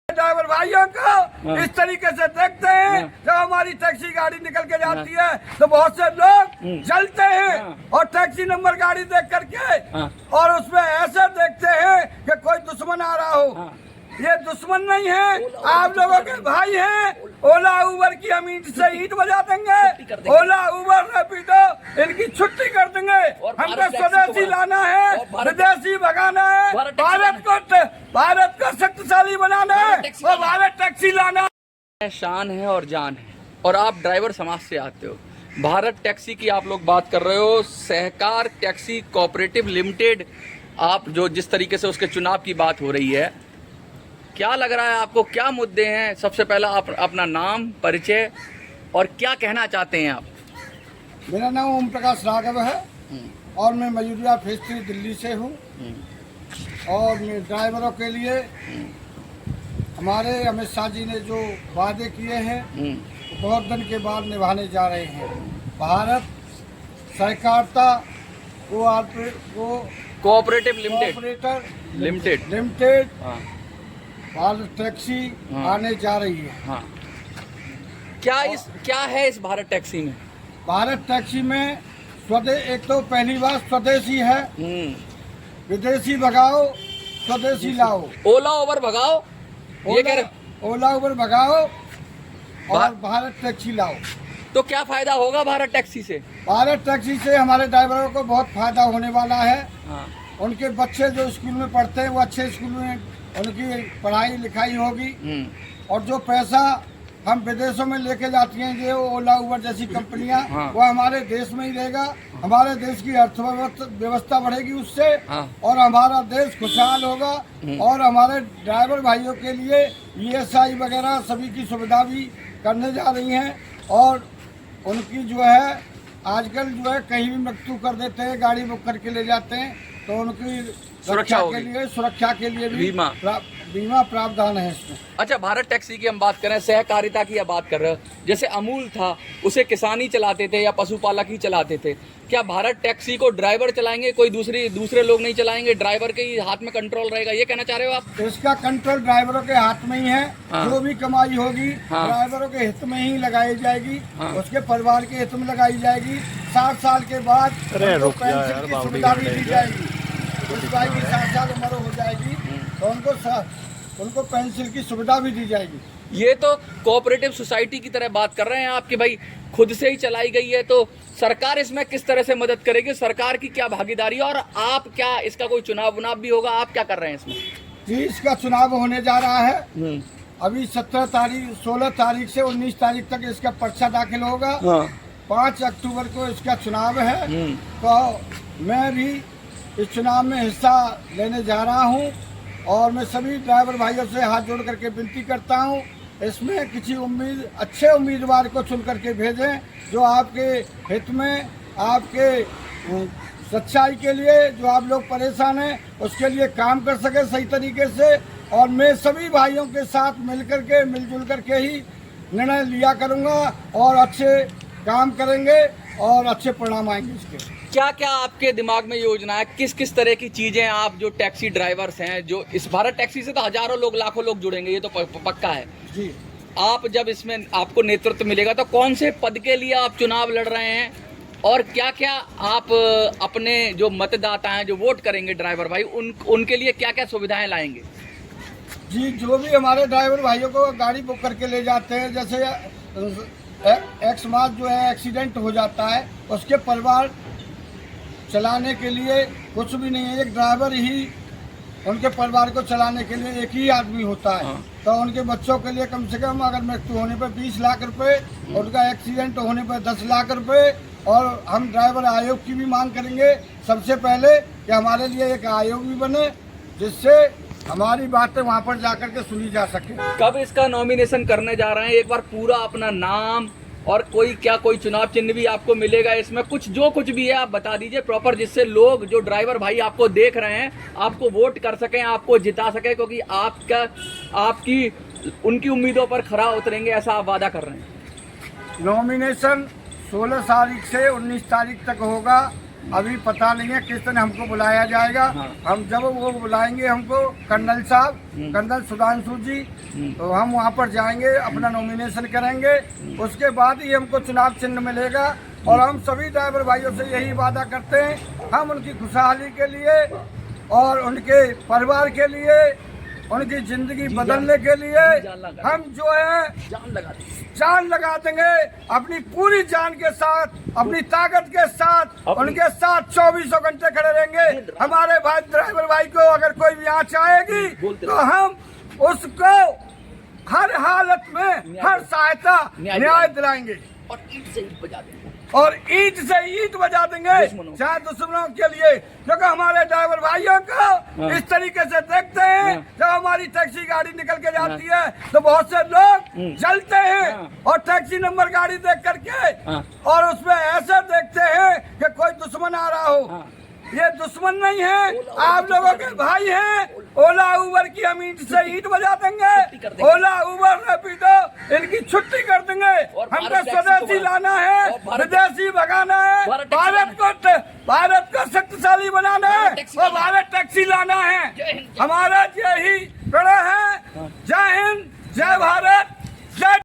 Driver भाइयों को इस तरीके से देखते हैं। जब हमारी टैक्सी गाड़ी निकल के जाती है तो बहुत से लोग जलते हैं और टैक्सी नंबर गाड़ी देख करके और उसमें ऐसे देखते हैं कि कोई दुश्मन आ रहा हो। ये दुश्मन नहीं है, आप लोगों के भाई हैं। ओला उबर की हम ईंट से ईंट बजा देंगे। ओला उबर रैपिडो इनकी छुट्टी कर देंगे। हमको स्वदेशी लाना है, विदेशी भगाना है, भारत को शक्तिशाली बनाना है और भारत टैक्सी लाना है। शान है और जान है। और आप ड्राइवर समाज से आते हो। भारत टैक्सी की आप लोग बात कर रहे हो, सहकार टैक्सी कोऑपरेटिव लिमिटेड, आप जो जिस तरीके से उसके चुनाव की बात हो रही है, क्या लग रहा है आपको, क्या मुद्दे हैं? सबसे पहला आप अपना नाम, परिचय और क्या कहना चाहते हैं आप? मेरा नाम ओम प्रकाश राघव है और मैं मयूरिया फेज 3 दिल्ली से हूँ। और मैं ड्राइवरों के लिए हमारे अमित शाह जी ने जो वादे किए हैं बहुत दिन के बाद निभाने जा रहे हैं। भारत सहकारिता कोऑपरेटिव लिमिटेड भारत टैक्सी आने जा रही है। हाँ। क्या है इस भारत टैक्सी में? भारत टैक्सी में एक तो पहली बात स्वदेशी है, विदेशी भगाओ, स्वदेशी लाओ। ओला उबर भगाओ, ये कह रहे? ओला उबर भगाओ और भारत टैक्सी लाओ। तो क्या फायदा होगा भारत टैक्सी से? भारत टैक्सी से हमारे ड्राइवरों को बहुत फायदा होने वाला है। उनके बच्चे जो स्कूल में पढ़ते हैं वो अच्छे स्कूल में उनकी पढ़ाई लिखाई होगी। और जो पैसा हम विदेशों में लेके जाती हैं जो ओला उबर जैसी कंपनियां, वो हमारे देश में ही रहेगा। हमारे देश की अर्थव्यवस्था बढ़ेगी उससे और हमारा देश खुशहाल होगा। और हमारे ड्राइवर भाइयों के लिए ESI वगैरह सभी की सुविधा भी करने जा रही हैं। और उनकी जो है आजकल जो है कहीं भी मृत्यु कर देते हैं, गाड़ी बुक करके ले जाते हैं तो उनकी सुरक्षा के लिए भी बीमा प्रावधान है इसमें। अच्छा, भारत टैक्सी की हम बात करें, सहकारिता की आप बात कर रहे हो। जैसे अमूल था, उसे किसान ही चलाते थे या पशुपालक ही चलाते थे। क्या भारत टैक्सी को ड्राइवर चलाएंगे, कोई दूसरे लोग नहीं चलाएंगे? ड्राइवर के ही हाथ में कंट्रोल रहेगा, ये कहना चाह रहे हो आप? इसका कंट्रोल ड्राइवरों के हाथ में ही है। जो भी कमाई होगी ड्राइवरों के हित में ही लगाई जाएगी, उसके परिवार के हित में लगाई जाएगी। 60 साल के बाद पेंशन की सुविधा भी दी जाएगी। उस भाई की 60 साल उम्र हो जाएगी तो उनको पेंशन की सुविधा भी दी जाएगी। ये तो कोऑपरेटिव सोसाइटी की तरह बात कर रहे हैं आप कि भाई खुद से ही चलाई गई है, तो सरकार इसमें किस तरह से मदद करेगी? सरकार की क्या भागीदारी, और आप क्या इसका कोई चुनाव भी होगा? आप क्या कर रहे हैं इसमें? जी, इसका चुनाव होने जा रहा है। अभी 16 तारीख से 19 तारीख तक इसका पर्चा दाखिल होगा। 5 अक्टूबर को इसका चुनाव है। तो मैं भी इस चुनाव में हिस्सा लेने जा रहा हूं और मैं सभी ड्राइवर भाइयों से हाथ जोड़ करके विनती करता हूं, इसमें किसी अच्छे उम्मीदवार को चुन करके भेजें जो आपके हित में, आपके सच्चाई के लिए, जो आप लोग परेशान हैं उसके लिए काम कर सके सही तरीके से। और मैं सभी भाइयों के साथ मिलजुल करके ही निर्णय लिया करूँगा और अच्छे काम करेंगे और अच्छे परिणाम आएंगे इसके। क्या क्या आपके दिमाग में योजना है? किस तरह की चीजें आप जो टैक्सी ड्राइवर्स हैं, जो इस भारत टैक्सी से तो हजारों लोग, लाखों लोग जुड़ेंगे, ये तो पक्का है जी। आप जब इसमें आपको नेतृत्व मिलेगा तो कौन से पद के लिए आप चुनाव लड़ रहे हैं और क्या क्या आप अपने जो मतदाता हैं, जो वोट करेंगे ड्राइवर भाई, उनके लिए क्या क्या सुविधाएं लाएंगे? जी, जो भी हमारे ड्राइवर भाइयों को गाड़ी बुक करके ले जाते हैं, जैसे एक्समास जो है एक्सीडेंट हो जाता है, उसके परिवार चलाने के लिए कुछ भी नहीं है, एक ड्राइवर ही उनके परिवार को चलाने के लिए एक ही आदमी होता है। तो उनके बच्चों के लिए कम से कम अगर मृत्यु होने पर 20 लाख रुपए, उनका एक्सीडेंट होने पर 10 लाख रुपए। और हम ड्राइवर आयोग की भी मांग करेंगे सबसे पहले कि हमारे लिए एक आयोग भी बने जिससे हमारी बातें वहाँ पर जाकर के सुनी जा सके। कब इसका नॉमिनेशन करने जा रहे हैं? एक बार पूरा अपना नाम और कोई चुनाव चिन्ह भी आपको मिलेगा इसमें, कुछ भी है आप बता दीजिए प्रॉपर, जिससे लोग, जो ड्राइवर भाई आपको देख रहे हैं, आपको वोट कर सकें, आपको जिता सकें, क्योंकि आपकी उनकी उम्मीदों पर खरा उतरेंगे, ऐसा आप वादा कर रहे हैं। नॉमिनेशन 16 तारीख से 19 तारीख तक होगा। अभी पता नहीं है किस दिन हमको बुलाया जाएगा। हाँ। हम जब वो बुलाएंगे हमको कर्नल साहब, कर्नल सुधांशु जी, तो हम वहाँ पर जाएंगे, अपना नॉमिनेशन करेंगे, उसके बाद ही हमको चुनाव चिन्ह मिलेगा। और हम सभी ड्राइवर भाइयों से यही वादा करते हैं, हम उनकी खुशहाली के लिए और उनके परिवार के लिए, उनकी जिंदगी बदलने के लिए हम जो है जान लगा देंगे, अपनी पूरी जान के साथ, अपनी ताकत के साथ उनके साथ 24 घंटे खड़े रहेंगे। हमारे भाई ड्राइवर भाई को अगर कोई भी आँच आएगी तो हम उसको हर हालत में हर सहायता न्याय दिलाएंगे और ईंट से ईंट बजा देंगे, और ईंट से ईंट बजा देंगे, चाहे दुश्मनों के लिए। क्योंकि हमारे ड्राइवर भाइयों को इस तरीके से देखते हैं, जब हमारी टैक्सी गाड़ी निकल के जाती है तो बहुत से लोग जलते हैं, और टैक्सी नंबर गाड़ी देख करके और उसमें ऐसे देखते हैं कि कोई दुश्मन आ रहा हो। ये दुश्मन नहीं है, आप लोगों के भाई हैं। ओला उबर की हम ईंट से ईंट बजा देंगे, ओला उबर रैपिडो इनकी छुट्टी कर देंगे। हमको स्वदेशी लाना है, विदेशी भगाना है, भारत को शक्तिशाली बनाना है और भारत टैक्सी लाना है। हमारा यही प्रण है। जय हिंद, जय भारत, जय